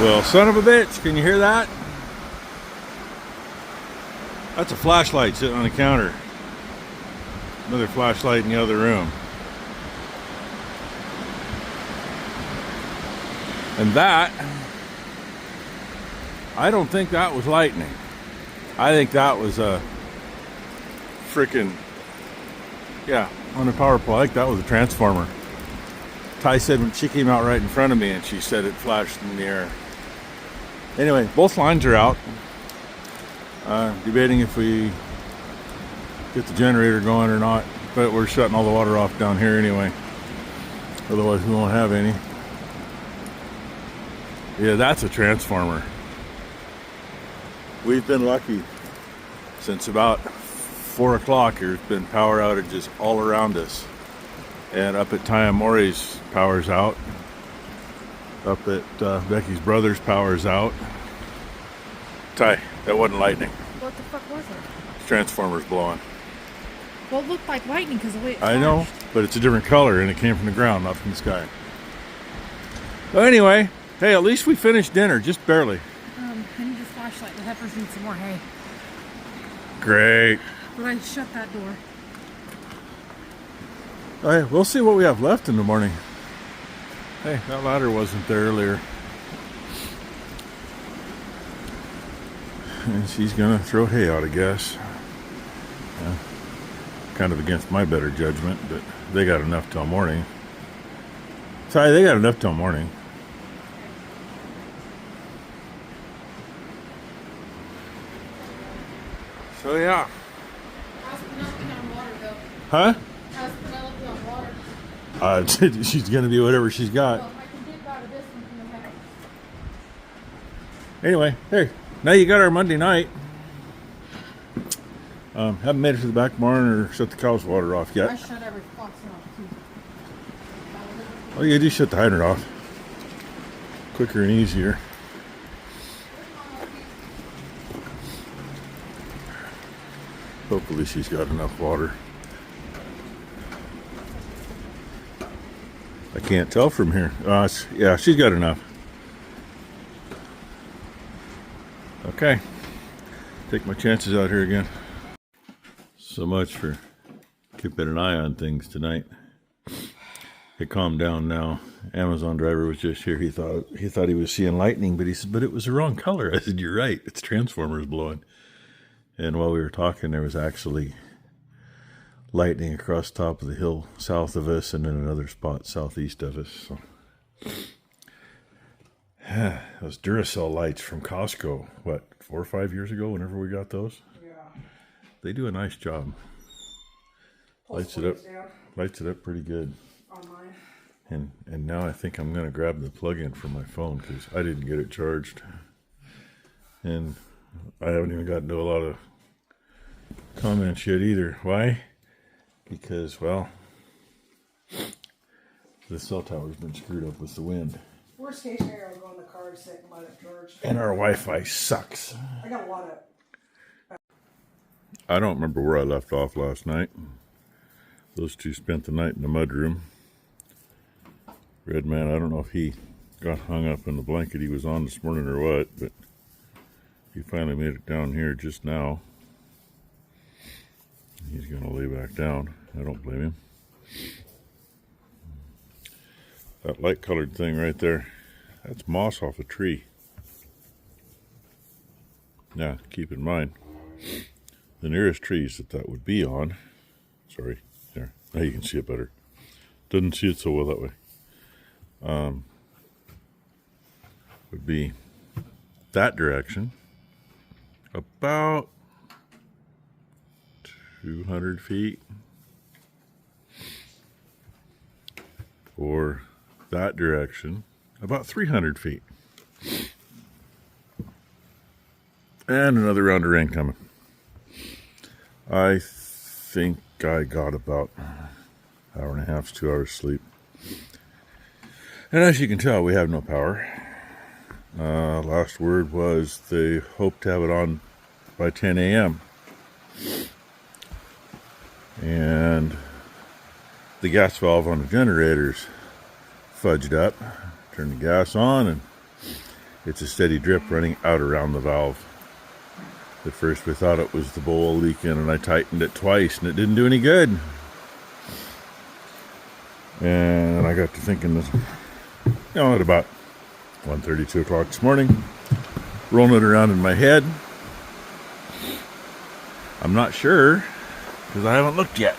Well, son of a bitch, can you hear that? That's a flashlight sitting on the counter. Another flashlight in the other room. And that, I don't think that was lightning. I think that was a freaking, yeah, on the power pole. I think that was a transformer. Ty said when she came out right in front of me and she said it flashed in the air. Anyway, both lines are out. Debating if we get the generator going or not, but we're shutting all the water off down here anyway. Otherwise we won't have any. Yeah, that's a transformer. We've been lucky. Since about 4 o'clock, there's been power outages all around us. And up at Tyamori's, power's out. Up at Becky's brother's, power's out. Ty, that wasn't lightning. What the fuck was it? Transformer's blowing. Well, it looked like lightning because of the way it flashed. I know, but it's a different color and it came from the ground, not from the sky. But anyway, hey, at least we finished dinner, just barely. I need a flashlight. The heifers need some more hay. Great. But I shut that door. All right, we'll see what we have left in the morning. Hey, that ladder wasn't there earlier. And she's gonna throw hay out, I guess. Yeah, kind of against my better judgment, but they got enough till morning. Sorry, they got enough till morning. So yeah. How's Penelope on water, though? Huh? How's Penelope on water? She's gonna be whatever she's got. Well, I can dip out of this one from the house. Anyway, hey, now you got our Monday night. Haven't made it to the back barn or shut the cow's water off I yet. shut every faucet off, too. Oh, you do shut the hydrant off. Quicker and easier. Hopefully she's got enough water. I can't tell from here. Yeah, she's got enough. Okay. Take my chances out here again. So much for keeping an eye on things tonight. It calmed down now. Amazon driver was just here. He thought he was seeing lightning, but he said, but it was the wrong color. I said, you're right. It's transformers blowing. And while we were talking, there was actually lightning across the top of the hill south of us and in another spot southeast of us. So. Those Duracell lights from Costco, what, 4 or 5 years ago, whenever we got those? Yeah. They do a nice job. Lights it up pretty good. On mine. And now I think I'm going to grab the plug-in for my phone because I didn't get it charged. And I haven't even gotten to a lot of comments yet either. Why? Because, well, the cell tower's been screwed up with the wind. Worst case scenario, I'll go in the car and sit and let it charge. And our Wi-Fi sucks. I got a lot of... I don't remember where I left off last night. Those two spent the night in the mudroom. Red Man, I don't know if he got hung up in the blanket he was on this morning or what, but he finally made it down here just now. He's going to lay back down. I don't blame him. That light colored thing right there, that's moss off a tree. Now, keep in mind, the nearest trees that would be on, sorry, there, now you can see it better. Doesn't see it so well that way. Would be that direction, about 200 feet, or that direction, about 300 feet. And another round of rain coming. I think I got about an hour and a half to 2 hours sleep. And as you can tell, we have no power. Last word was they hope to have it on by 10 a.m. And the gas valve on the generators fudged up. Turned the gas on and It's a steady drip running out around the valve. At first we thought it was the bowl leaking, and I tightened it twice and it didn't do any good. And I got to thinking this, at about 1:30, 2 o'clock this morning, rolling it around in my head. I'm not sure because I haven't looked yet.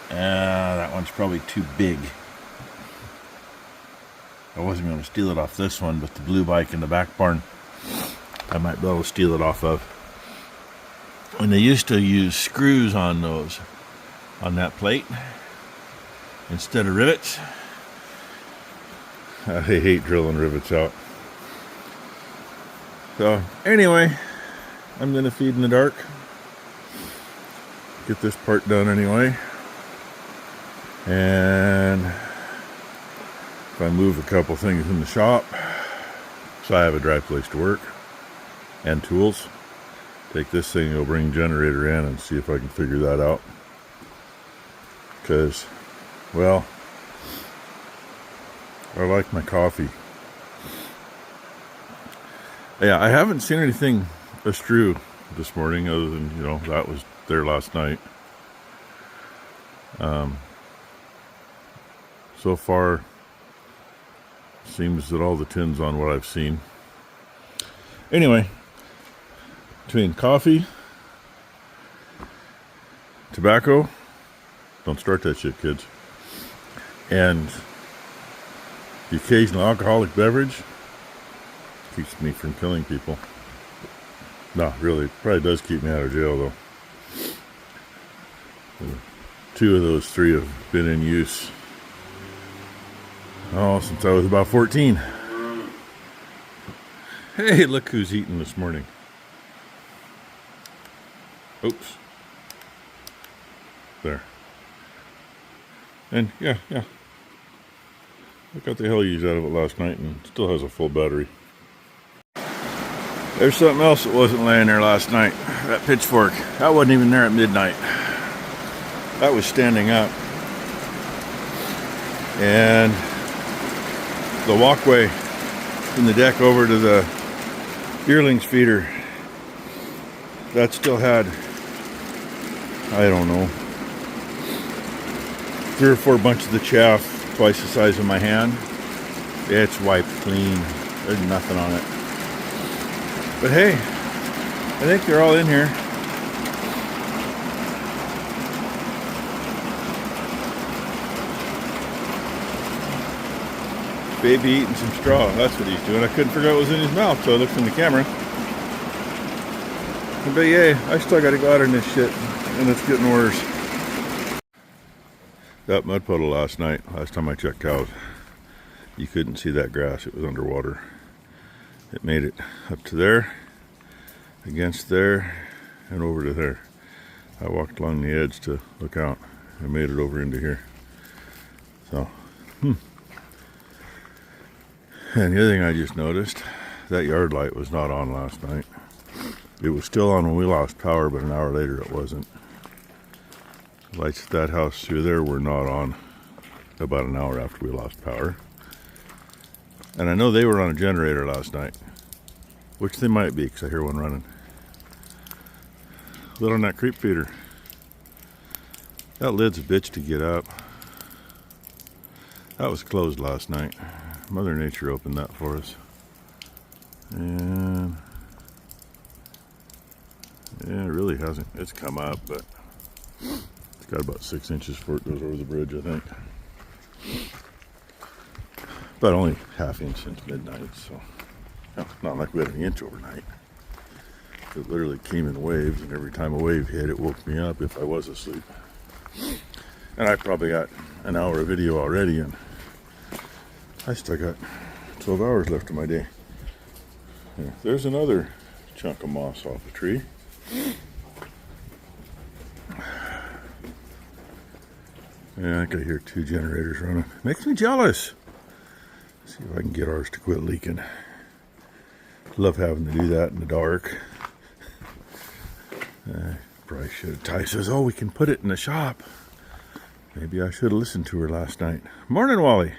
That one's probably too big. I wasn't going to steal it off this one, but the blue bike in the back barn, I might be able to steal it off of. And they used to use screws on those, on that plate, instead of rivets. I hate drilling rivets out. So anyway, I'm going to feed in the dark. Get this part done anyway. And if I move a couple things in the shop, so I have a dry place to work and tools, take this thing, go bring generator in and see if I can figure that out. Because, well, I like my coffee. Yeah, I haven't seen anything astrew this morning other than, that was there last night. So far, seems that all the tin's on what I've seen. Anyway, between coffee, tobacco, don't start that shit, kids, and the occasional alcoholic beverage, keeps me from killing people. No, really, probably does keep me out of jail, though. 2 of those 3 have been in use, since I was about 14. Hey, look who's eating this morning. Oops. There. And, yeah. Look what the hell he used out of it last night, and still has a full battery. There's something else that wasn't laying there last night. That pitchfork. That wasn't even there at midnight. That was standing up. And the walkway from the deck over to the yearlings feeder, that still had, I don't know, 3 or 4 bunches of the chaff, twice the size of my hand. It's wiped clean. There's nothing on it. But hey, I think they're all in here. Baby eating some straw. That's what he's doing. I couldn't figure out what was in his mouth, so I looked in the camera. But yeah, I still got to go out in this shit, and it's getting worse. That mud puddle last time I checked cows, you couldn't see that grass. It was underwater. It made it up to there, against there, and over to there. I walked along the edge to look out. I made it over into here. So, And the other thing I just noticed, that yard light was not on last night. It was still on when we lost power, but an hour later it wasn't. The lights at that house through there were not on about an hour after we lost power. And I know they were on a generator last night, which they might be because I hear one running. Lid on that creep feeder. That lid's a bitch to get up. That was closed last night. Mother Nature opened that for us. And yeah, it really hasn't. It's come up, but it's got about 6 inches before it goes over the bridge, I think. But only half inch since midnight, so not like we had an inch overnight. It literally came in waves, and every time a wave hit, it woke me up if I was asleep. And I probably got an hour of video already, and I still got 12 hours left of my day. Yeah, there's another chunk of moss off a tree. Yeah, I can hear 2 generators running. Makes me jealous. See if I can get ours to quit leaking. Love having to do that in the dark. Probably should have. Ty says, oh, we can put it in the shop. Maybe I should have listened to her last night. Morning, Wally.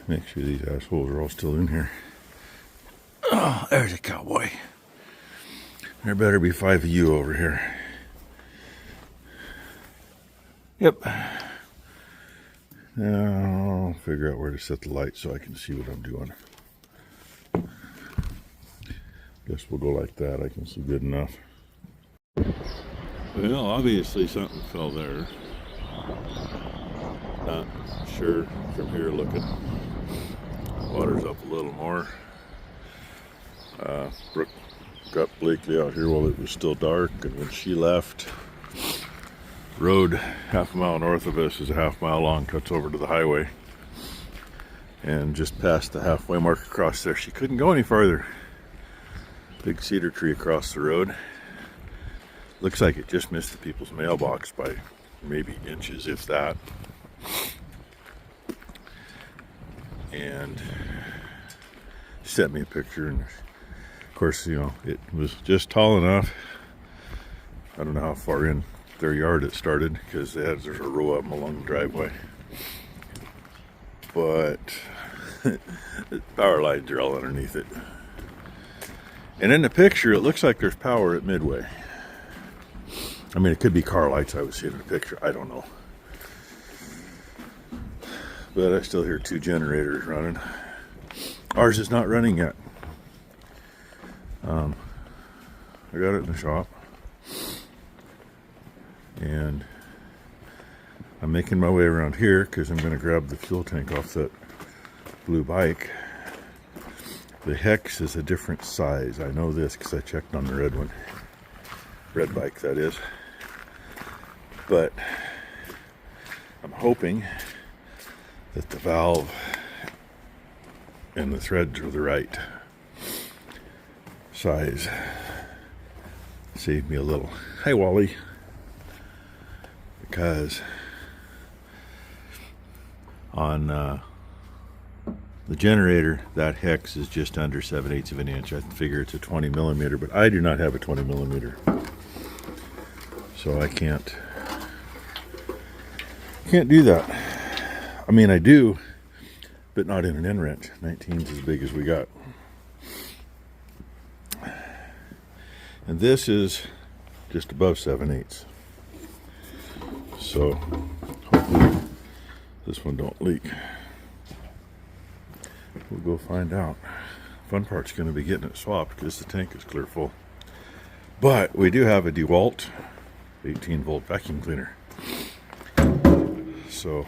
Make sure these assholes are all still in here. Oh, there's a cowboy. There better be 5 of you over here. Yep. Now I'll figure out where to set the light so I can see what I'm doing. Guess we'll go like that. I can see good enough. Well, obviously something fell there. Not sure from here looking. Water's up a little more. Brooke got Blakely out here while it was still dark, and when she left, road half a mile north of us is a half mile long, cuts over to the highway, and just past the halfway mark across there, she couldn't go any farther. Big cedar tree across the road. Looks like it just missed the people's mailbox by maybe inches, if that. And she sent me a picture, and of course, you know, it was just tall enough. I don't know how far in their yard it started, because there's a row of them along the driveway. But the power lines are all underneath it. And in the picture, it looks like there's power at Midway. I mean, it could be car lights I was seeing in the picture. I don't know. But I still hear 2 generators running. Ours is not running yet. I got it in the shop. And I'm making my way around here because I'm going to grab the fuel tank off that blue bike. The hex is a different size. I know this because I checked on the red one. Red bike, that is. But I'm hoping that the valve and the threads are the right size. Save me a little. Hi, Wally. Because on the generator, that hex is just under 7/8 of an inch. I figure it's a 20 millimeter, but I do not have a 20 millimeter. So I can't do that. I mean, I do, but not in an end wrench. 19's as big as we got. And this is just above 7/8. So hopefully this one don't leak. We'll go find out. Fun part's going to be getting it swapped because the tank is clear full. But we do have a DeWalt 18 volt vacuum cleaner. So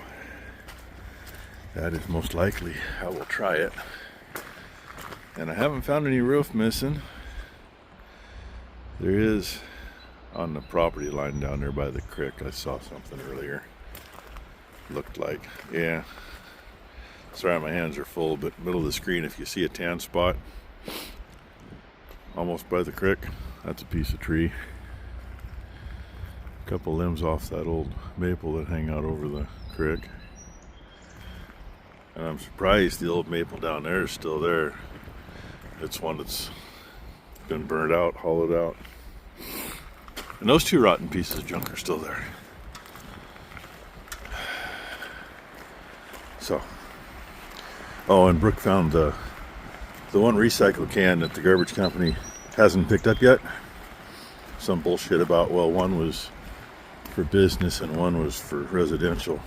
that is most likely I will try it. And I haven't found any roof missing. There is on the property line down there by the creek. I saw something earlier. Looked like, yeah. Sorry, my hands are full, but middle of the screen, if you see a tan spot almost by the creek, that's a piece of tree. A couple limbs off that old maple that hang out over the creek. And I'm surprised the old maple down there is still there. It's one that's been burned out, hollowed out. And those 2 rotten pieces of junk are still there. So, oh, and Brooke found the one recycle can that the garbage company hasn't picked up yet. Some bullshit about, well, one was for business and one was for residential.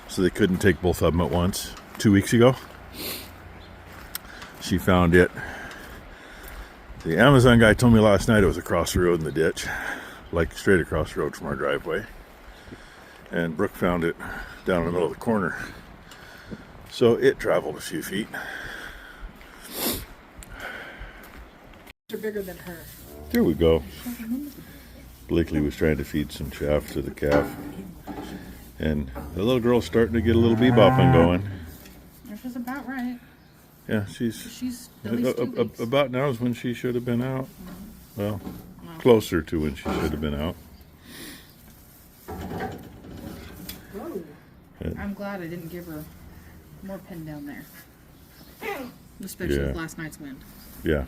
So they couldn't take both of them at once. 2 weeks ago, she found it. The Amazon guy told me last night it was across the road in the ditch, like straight across the road from our driveway. And Brooke found it down in the middle of the corner. So it traveled a few feet. They're bigger than her. There we go. Blakely was trying to feed some chaff to the calf. And the little girl's starting to get a little bebopping going. Which is about right. Yeah, She's at least 2 weeks. about now is when she should have been out. Well, closer to when she should have been out. Whoa. I'm glad I didn't give her more pin down there. Especially with last night's wind. Yeah.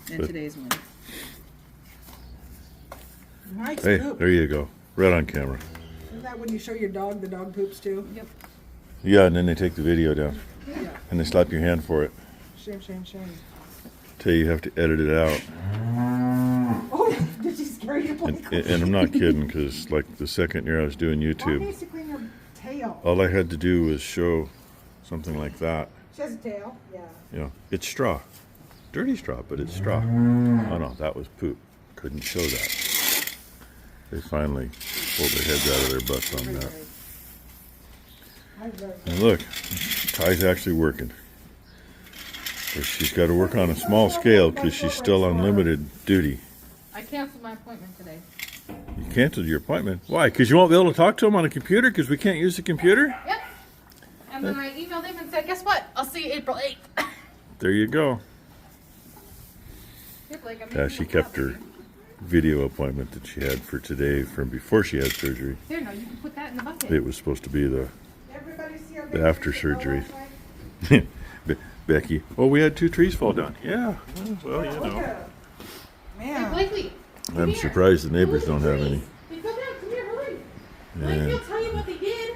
And today's wind. Nice Hey, poop. there you go. Right on camera. Isn't that when you show your dog, the dog poops too? Yep. Yeah, and then they take the video down. and they slap your hand for it. Shame, shame, shame. Tell you have to edit it out. Oh, did she scare you? And I'm not kidding, because like the second year I was doing Why YouTube, needs to clean your tail? all I had to do was show something like that. She has a tail? Yeah. You know, it's straw. Dirty straw, but it's straw. Oh no, that was poop. Couldn't show that. They finally pulled their heads out of their butts on that. And look, Ty's actually working. But she's got to work on a small scale because she's still on limited duty. I canceled my appointment today. You canceled your appointment? Why? Because you won't be able to talk to him on a computer because we can't use the computer? Yep. And then I emailed him and said, guess what? I'll see you April 8th. There you go. Yeah, she kept her video appointment that she had for today from before she had surgery. Here, no, you can put that in the bucket. It was supposed to be the after surgery. Becky, oh, we had 2 trees fall down. Yeah, well, you know. Hey, Blakely, I'm surprised the neighbors don't have any. They fell down. Come here, hurry. Blakely will tell you what they did.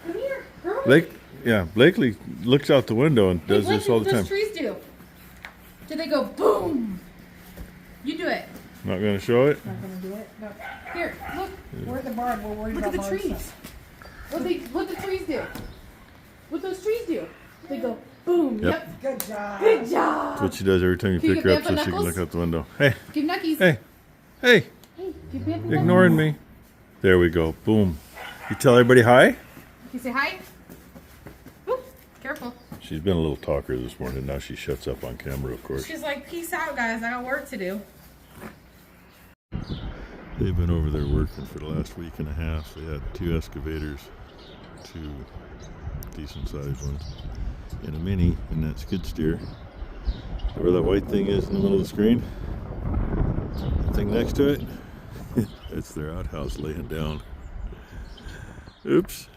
Come here, hurry. Blakely looks out the window and does Blakely, this all the what time. those trees do? Did they go boom? You do it. Not going to show it? Not gonna do it? No. Here, look. We're at the barn. We're worried Look about at the barn trees. stuff. What the trees do? What those trees do? They go boom. Yep. Yep. Good job. Good job. That's what she does every time you Can you pick her give up so Bampa she can knuckles? look out the window. Hey, Give Nuckies. hey, Hey, give Bampa ignoring me. There we go. Boom. You tell everybody hi? Can you say hi? Oop, careful. She's been a little talker this morning. Now she shuts up on camera, of course. She's like, peace out, guys. I got work to do. They've been over there working for the last week and a half. They had 2 excavators, 2 decent sized ones, and a mini and that skid steer. Where that white thing is in the middle of the screen, the thing next to it, it's their outhouse laying down. Oops.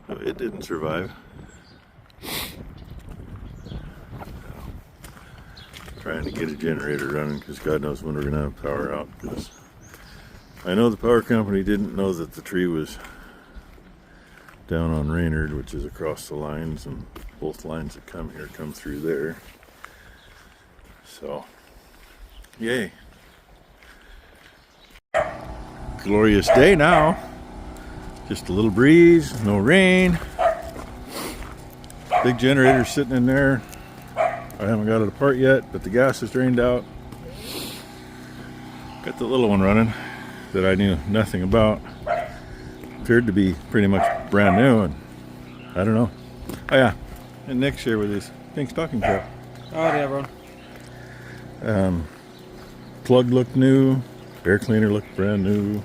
No, it didn't survive. Trying to get a generator running because God knows when we're going to have power out. Because I know the power company didn't know that the tree was down on Raynard, which is across the lines, and both lines that come here come through there. So, yay. Glorious day now. Just a little breeze, no rain. Big generator sitting in there. I haven't got it apart yet, but the gas is drained out. Got the little one running that I knew nothing about. Appeared to be pretty much brand new, and I don't know. Oh yeah, and Nick's here with his pink stocking cap. Oh yeah, bro. Plug looked new. Air cleaner looked brand new.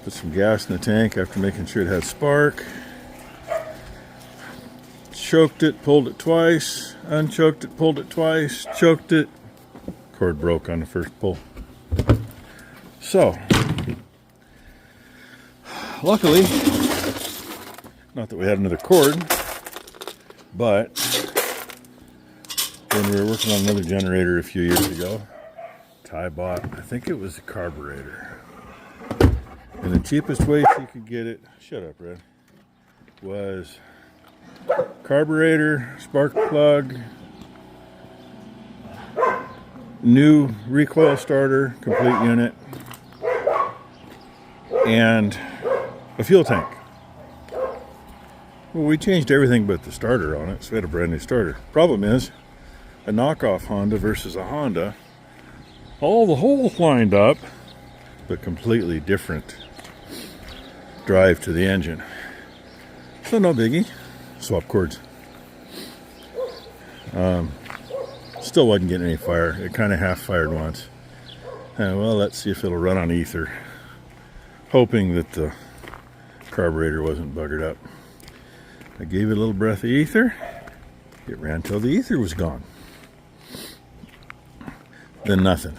Put some gas in the tank after making sure it had spark. Choked it, pulled it twice, unchoked it, pulled it twice, choked it. Cord broke on the first pull. So, luckily, not that we had another cord, but when we were working on another generator a few years ago, Ty bought, I think it was a carburetor. And the cheapest way she could get it, shut up, Red, was carburetor, spark plug, new recoil starter, complete unit, and a fuel tank. Well, we changed everything but the starter on it, so we had a brand new starter. Problem is, a knockoff Honda versus a Honda, all the holes lined up, but completely different drive to the engine. So no biggie. Swap cords. Still wasn't getting any fire. It kind of half fired once. Well, let's see if it'll run on ether. Hoping that the carburetor wasn't buggered up. I gave it a little breath of ether. It ran till the ether was gone. Then nothing.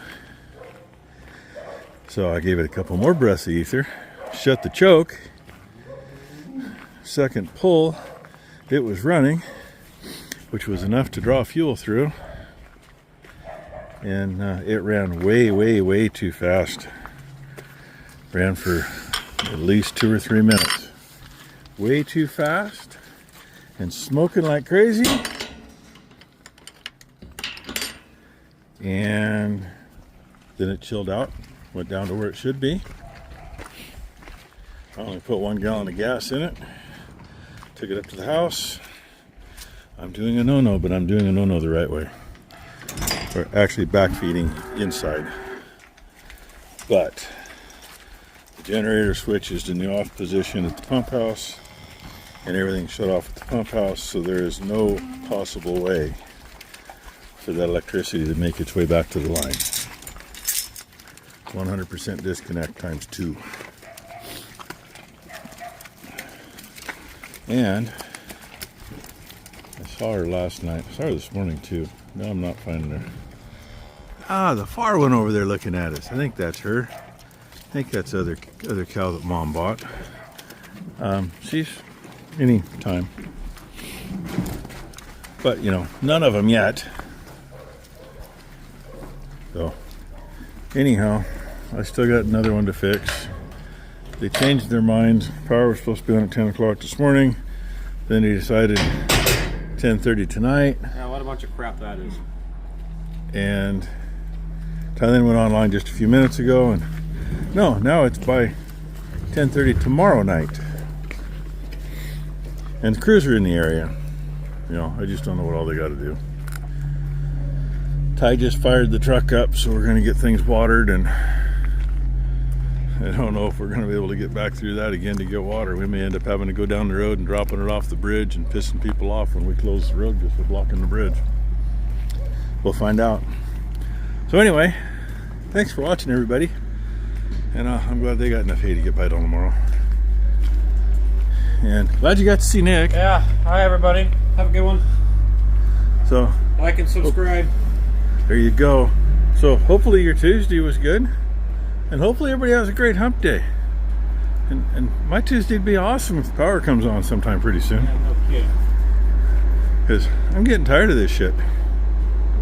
So I gave it a couple more breaths of ether. Shut the choke. Second pull. It was running, which was enough to draw fuel through, and it ran way too fast. Ran for at least 2 or 3 minutes. way too fast and smoking like crazy. And then it chilled out, went down to where it should be. I only put 1 gallon of gas in it. Took it up to the house. I'm doing a no-no, but I'm doing a no-no the right way. Or actually backfeeding inside. But the generator switch is in the off position at the pump house, and everything shut off at the pump house, so there is no possible way for that electricity to make its way back to the line. 100% disconnect times 2. And I saw her last night. I saw her this morning too. No, I'm not finding her. Ah, the far one over there looking at us. I think that's her. I think that's other cow that Mom bought. She's any time. But, you know, none of them yet. So, anyhow, I still got another one to fix. They changed their minds. Power was supposed to be on at 10 o'clock this morning. Then they decided 10:30 tonight. Yeah, what a bunch of crap that is. And Thailand went online just a few minutes ago, and no, now it's by 10:30 tomorrow night. And the crews are in the area. You know, I just don't know what all they got to do. Ty just fired the truck up, so we're going to get things watered, and I don't know if we're going to be able to get back through that again to get water. We may end up having to go down the road and dropping it off the bridge and pissing people off when we close the road just for blocking the bridge. We'll find out. So anyway, thanks for watching, everybody. And I'm glad they got enough hay to get by till tomorrow. And glad you got to see Nick. Yeah, hi everybody. Have a good one. So Like and subscribe. there you go. So hopefully your Tuesday was good. And hopefully everybody has a great hump day. And my Tuesday'd be awesome if the power comes on sometime pretty soon. Yeah, no kidding. Because I'm getting tired of this shit.